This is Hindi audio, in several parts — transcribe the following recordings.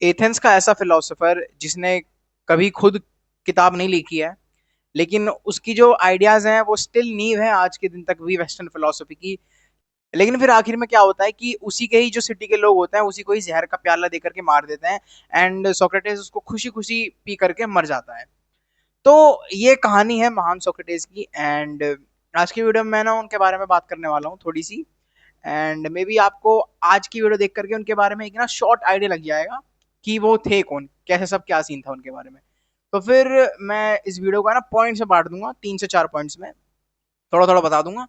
एथेंस का ऐसा फिलोसोफर जिसने कभी खुद किताब नहीं लिखी है, लेकिन उसकी जो आइडियाज हैं वो स्टिल नीव है आज के दिन तक भी वेस्टर्न फिलोसफी की। लेकिन फिर आखिर में क्या होता है कि उसी के ही जो सिटी के लोग होते हैं उसी को ही जहर का प्याला देकर के मार देते हैं, एंड सोक्रेटिस उसको खुशी खुशी पी करके मर जाता है। तो ये कहानी है महान सोक्रेटिस की। एंड आज की वीडियो में मैं ना उनके बारे में बात करने वाला हूँ थोड़ी सी। एंड मे बी आपको आज की वीडियो देख करके उनके बारे में एक ना शॉर्ट आइडिया लग जाएगा कि वो थे कौन, कैसे सब क्या सीन था उनके बारे में। तो फिर मैं इस वीडियो को ना पॉइंट से बांट दूंगा, 3 से 4 पॉइंट्स में थोड़ा थोड़ा बता दूंगा,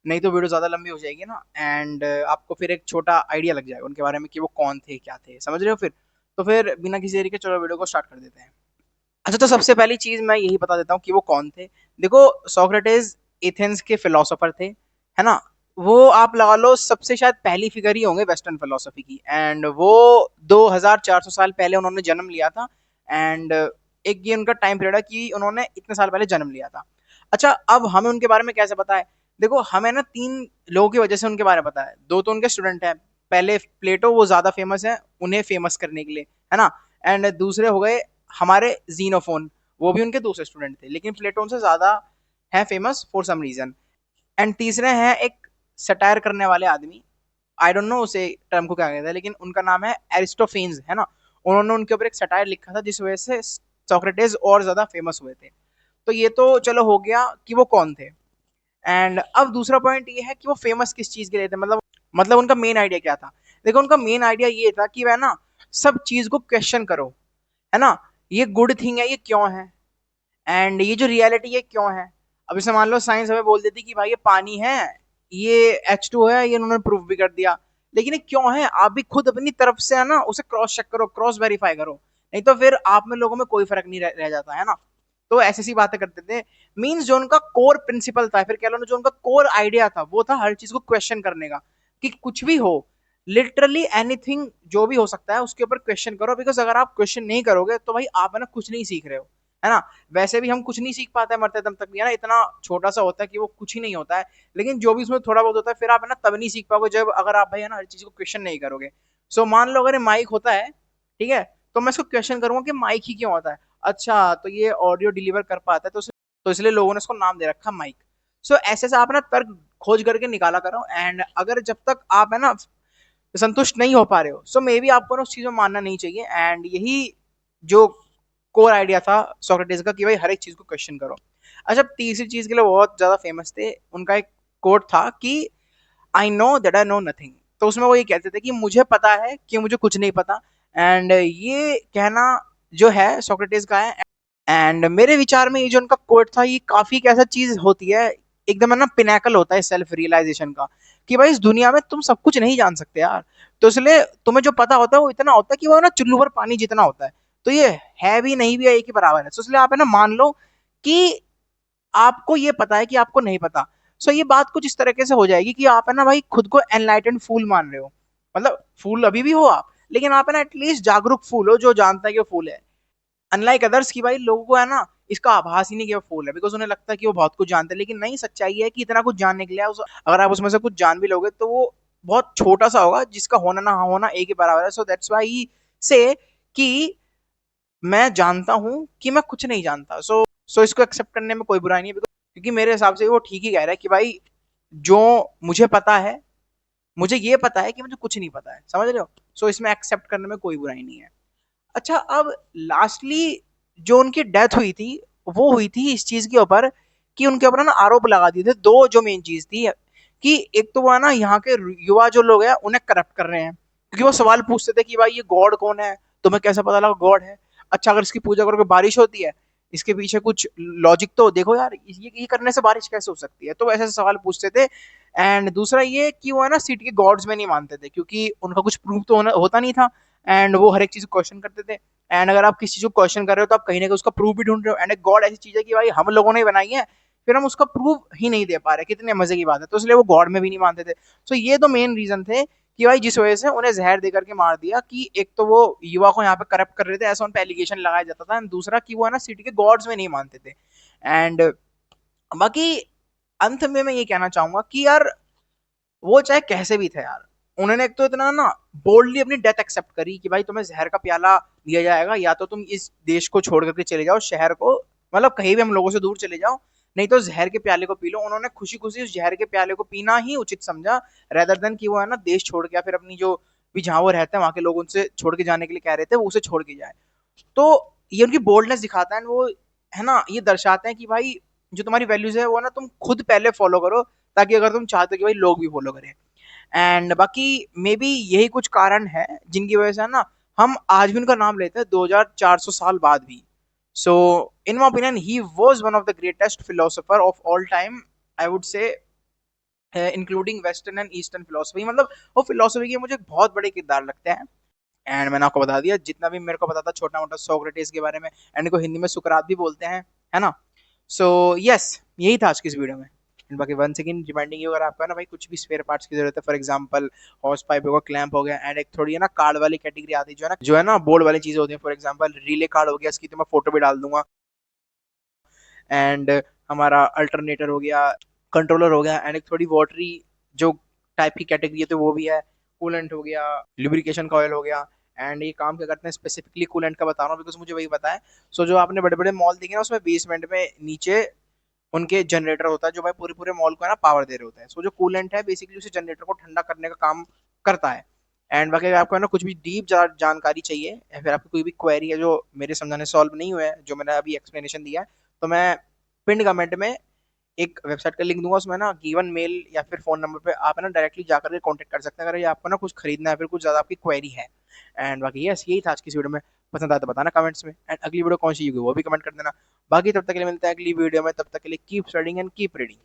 नहीं तो वीडियो ज्यादा लंबी हो जाएगी ना। एंड आपको फिर एक छोटा आइडिया लग जाएगा उनके बारे में कि वो कौन थे क्या थे, समझ रहे हो फिर। तो फिर बिना किसी देरी के चलो वीडियो को स्टार्ट कर देते हैं। अच्छा, तो सबसे पहली चीज मैं यही बता देता हूँ कि वो कौन थे। देखो, सोक्रेटिस एथेंस के फिलोसोफर थे, है ना। वो आप लगा लो सबसे शायद पहली फिगर ही होंगे वेस्टर्न फिलोसफी की। एंड वो 2400 साल पहले उन्होंने जन्म लिया था। एंड एक ये उनका टाइम पीरियड है कि उन्होंने इतने साल पहले जन्म लिया था। अच्छा, अब हमें उनके बारे में कैसे पता है? देखो, हमें ना 3 लोगों की वजह से उनके बारे में पता है। दो तो उनके स्टूडेंट हैं। पहले प्लेटो, वो ज्यादा फेमस है उन्हें फेमस करने के लिए, है ना। एंड दूसरे हो गए हमारे जीनोफोन, वो भी उनके दूसरे स्टूडेंट थे, लेकिन प्लेटो से ज्यादा है famous for some reason. And तीसरे हैं एक सटायर करने वाले आदमी, आई डोंट नो उसे टर्म को क्या कहते हैं, लेकिन उनका नाम है एरिस्टोफेन्स, है ना। उन्होंने उनके ऊपर एक सटायर लिखा था जिस वजह से सोक्रेटिस और ज्यादा फेमस हुए थे। तो ये तो चलो हो गया कि वो कौन थे। एंड अब दूसरा पॉइंट ये है कि वो फेमस किस चीज के लिए थे, मतलब उनका मेन आइडिया क्या था। देखो, उनका मेन आइडिया ये था कि वह ना सब चीज को क्वेश्चन करो, है ना। ये गुड थिंग है, ये क्यों है, एंड ये जो रियलिटी है क्यों है। अब इसे मान लो साइंस हमें बोल देती कि भाई ये पानी है, ये H2 है, ये उन्होंने प्रूव भी कर दिया, लेकिन ये क्यों है आप भी खुद अपनी तरफ से है ना उसे क्रॉस चेक करो, क्रॉस वेरीफाई करो, नहीं तो फिर आप में लोगों में कोई फर्क नहीं रह जाता है ना। तो ऐसी सी बातें करते थे। मीन्स जो उनका कोर प्रिंसिपल था, फिर कह लो ना जो उनका कोर आइडिया था, वो था हर चीज को क्वेश्चन करने का। कि कुछ भी हो, लिटरली एनीथिंग जो भी हो सकता है उसके ऊपर क्वेश्चन करो, बिकॉज अगर आप क्वेश्चन नहीं करोगे तो भाई आप है ना कुछ नहीं सीख रहे हो, है ना। वैसे भी हम कुछ नहीं सीख पाते मरते दम तक भी, है ना, इतना छोटा सा होता है कि वो कुछ ही नहीं होता है। लेकिन जो भी उसमें थोड़ा बहुत होता है फिर आप है ना तब नहीं सीख पाओगे जब अगर आप भाई है ना हर चीज को क्वेश्चन नहीं करोगे। सो मान लो अगर माइक होता है, ठीक है, तो मैं इसको क्वेश्चन करूंगा कि माइक ही क्यों होता है। अच्छा, तो ये ऑडियो डिलीवर कर पाता है तो इसलिए लोगों ने उसको नाम दे रखा माइक। सो ऐसे से आप ना तर्क खोज करके निकाला करो। एंड अगर जब तक आप है ना संतुष्ट नहीं हो पा रहे हो, सो मे बी आपको ना उस चीज में मानना नहीं चाहिए। एंड यही जो कोर आइडिया था सोक्रेटिस का कि भाई हर एक चीज को क्वेश्चन करो। अच्छा, तीसरी चीज के लिए बहुत ज्यादा फेमस थे। उनका एक कोट था कि I know that I know nothing. तो उसमें वो ये कहते थे कि मुझे पता है कि मुझे कुछ नहीं पता। एंड ये कहना जो है सोक्रेटिस का है। एंड मेरे विचार में ये जो उनका कोट था ये काफी एक ऐसा चीज होती है, एकदम है ना पिनाकल होता है सेल्फ रियलाइजेशन का, कि भाई इस दुनिया में तुम सब कुछ नहीं जान सकते यार। तो इसलिए तुम्हें जो पता होता है वो इतना होता है कि वो ना चुल्लू भर पानी जितना होता है। तो ये है भी नहीं भी है एक ही बराबर है। तो इसलिए आप है ना मान लो कि आपको ये पता है कि आपको नहीं पता। सो ये बात कुछ इस तरीके से हो जाएगी कि आप है ना भाई खुद को एनलाइटेंड फूल मान रहे हो। मतलब फूल अभी भी हो आप, लेकिन आप है ना एटलीस्ट जागरूक फूल हो जो जानता है कि वो फूल है। अनलाइक अदर्स की भाई लोगों को है ना इसका आभास ही नहीं कि वो फूल है, बिकॉज उन्हें लगता है कि वो बहुत कुछ जानते हैं। लेकिन नहीं, सच्चाई है कि इतना कुछ जानने के लिए अगर आप उसमें से कुछ जान भी लोगे तो वो बहुत छोटा सा होगा जिसका होना ना होना एक ही बराबर है। सो दैट्स वाई से कि मैं जानता हूं कि मैं कुछ नहीं जानता। सो इसको एक्सेप्ट करने में कोई बुराई नहीं है, क्योंकि मेरे हिसाब से वो ठीक ही कह रहा है कि भाई जो मुझे पता है, मुझे ये पता है कि मुझे कुछ नहीं पता है, समझ रहे हो। सो इसमें एक्सेप्ट करने में कोई बुराई नहीं है। अच्छा, अब लास्टली जो उनकी डेथ हुई थी वो हुई थी इस चीज के ऊपर कि उनके ऊपर ना आरोप लगा दिए थे। दो जो मेन चीज थी कि एक तो वो है ना यहाँ के युवा जो लोग हैं उन्हें करप्ट कर रहे हैं, क्योंकि वो सवाल पूछते थे कि भाई ये गॉड कौन है, तुम्हें कैसे पता लगा गॉड है। अच्छा, अगर इसकी पूजा करोगे बारिश होती है, इसके पीछे कुछ लॉजिक तो देखो यार, ये करने से बारिश कैसे हो सकती है। तो ऐसे सवाल पूछते थे। एंड दूसरा ये कि वो है ना सिटी के गॉड्स में नहीं मानते थे, क्योंकि उनका कुछ प्रूफ तो होता नहीं था। एंड वो हर एक चीज क्वेश्चन करते थे। एंड अगर आप किसी चीज को क्वेश्चन कर रहे हो तो आप कहीं ना कहीं उसका प्रूफ भी ढूंढ रहे हो। एंड एक गॉड ऐसी चीज है कि भाई हम लोगों ने बनाई है, फिर हम उसका प्रूफ ही नहीं दे पा रहे, कितने मजे की बात है। तो इसलिए वो गॉड में भी नहीं मानते थे। तो ये तो मेन रीजन थे कि भाई जिस वजह से उन्हें जहर दे करके मार दिया, कि एक तो वो युवा को यहाँ पे करप्ट कर रहे थे, ऐसा उन पे एलिगेशन लगाया जाता था। एंड दूसरा कि वो है ना सिटी के गॉड्स में नहीं मानते थे। एंड बाकी अंत में मैं ये कहना चाहूंगा कि यार वो चाहे कैसे भी थे यार, उन्होंने एक तो इतना ना बोल्डली अपनी डेथ एक्सेप्ट करी कि भाई तुम्हें जहर का प्याला दिया जाएगा, या तो तुम इस देश को छोड़ करके चले जाओ, शहर को, मतलब कहीं भी हम लोगों से दूर चले जाओ, नहीं तो जहर के प्याले को पी लो। उन्होंने खुशी खुशी उस जहर के प्याले को पीना ही उचित समझा, रेदर देन कि वो है ना देश छोड़ के या फिर अपनी जो भी जहाँ वो रहते हैं वहां के लोग उनसे छोड़ के जाने के लिए कह रहे थे वो उसे छोड़ के जाए। तो ये उनकी बोल्डनेस दिखाता है, वो है ना ये दर्शाते हैं कि भाई जो तुम्हारी वैल्यूज है वो ना तुम खुद पहले फॉलो करो, ताकि अगर तुम चाहते हो कि भाई लोग भी फॉलो करें। एंड बाकी मे बी यही कुछ कारण है जिनकी वजह से ना हम आज भी उनका नाम लेते हैं 2400 साल बाद भी। So in my opinion he was one of the greatest philosopher of all time, I would say, including western and eastern philosophy. मतलब वो फिलोसफी के मुझे बहुत बड़े किरदार लगते हैं। एंड मैंने आपको बता दिया जितना भी मेरे को पता था छोटा मोटा सोक्रेटिस के बारे में, एंड को हिंदी में सुकरात भी बोलते हैं, है ना। सो यस, यही था आज की इस वीडियो में। एंड बाकी वन सेकंड रिमाइंडिंग यू, अगर आपका ना भाई कुछ भी स्पेयर पार्ट्स की जरूरत है, फॉर एग्जांपल हॉर्स पाइप होगा, क्लैंप हो गया, एंड एक थोड़ी है ना कार्ड वाली कैटेगरी आती है जो है ना बोर्ड वाली चीजें होती है, फॉर एग्जांपल रिले कार्ड हो गया, इसकी तो मैं फोटो भी डाल दूंगा। एंड हमारा अल्टरनेटर हो गया, कंट्रोलर हो गया, एंड एक थोड़ी वाटरी जो टाइप की कैटेगरी है तो वो भी है, कूलेंट हो गया, लुब्रिकेशन का ऑयल हो गया। एंड ये काम क्या करते हैं, स्पेसिफिकली कूलेंट का बता रहा हूँ बिकॉज मुझे वही पता है। सो जो आपने बड़े बड़े मॉल देखे ना उसमें बेसमेंट में नीचे उनके जनरेटर होता है जो भाई पूरे पूरे मॉल को है ना पावर दे रहे होते हैं। सो जो कूलेंट है बेसिकली उसे जनरेटर को ठंडा करने का काम करता है। एंड बाकी अगर आपको है ना कुछ भी डीप जानकारी चाहिए या फिर आपकी कोई भी क्वेरी है जो मेरे समझाने सॉल्व नहीं हुआ है, जो मैंने अभी एक्सप्लेनेशन दिया है, तो मैं पिंड कमेंट में एक वेबसाइट का लिंक दूंगा, उसमें ना गिवन मेल या फिर फोन नंबर पे आप है ना डायरेक्टली जाकर के कांटेक्ट कर सकते हैं अगर ये आपको ना कुछ खरीदना है फिर कुछ ज्यादा आपकी क्वेरी है। एंड बाकी यस, यही था आज की इस वीडियो में। पसंद आया तो बताना कमेंट्स में, एंड अगली वीडियो कौन सी होगी वो भी कमेंट कर देना। बाकी तब तक के लिए मिलते हैं अगली वीडियो में, तब तक के लिए keep studying and keep reading.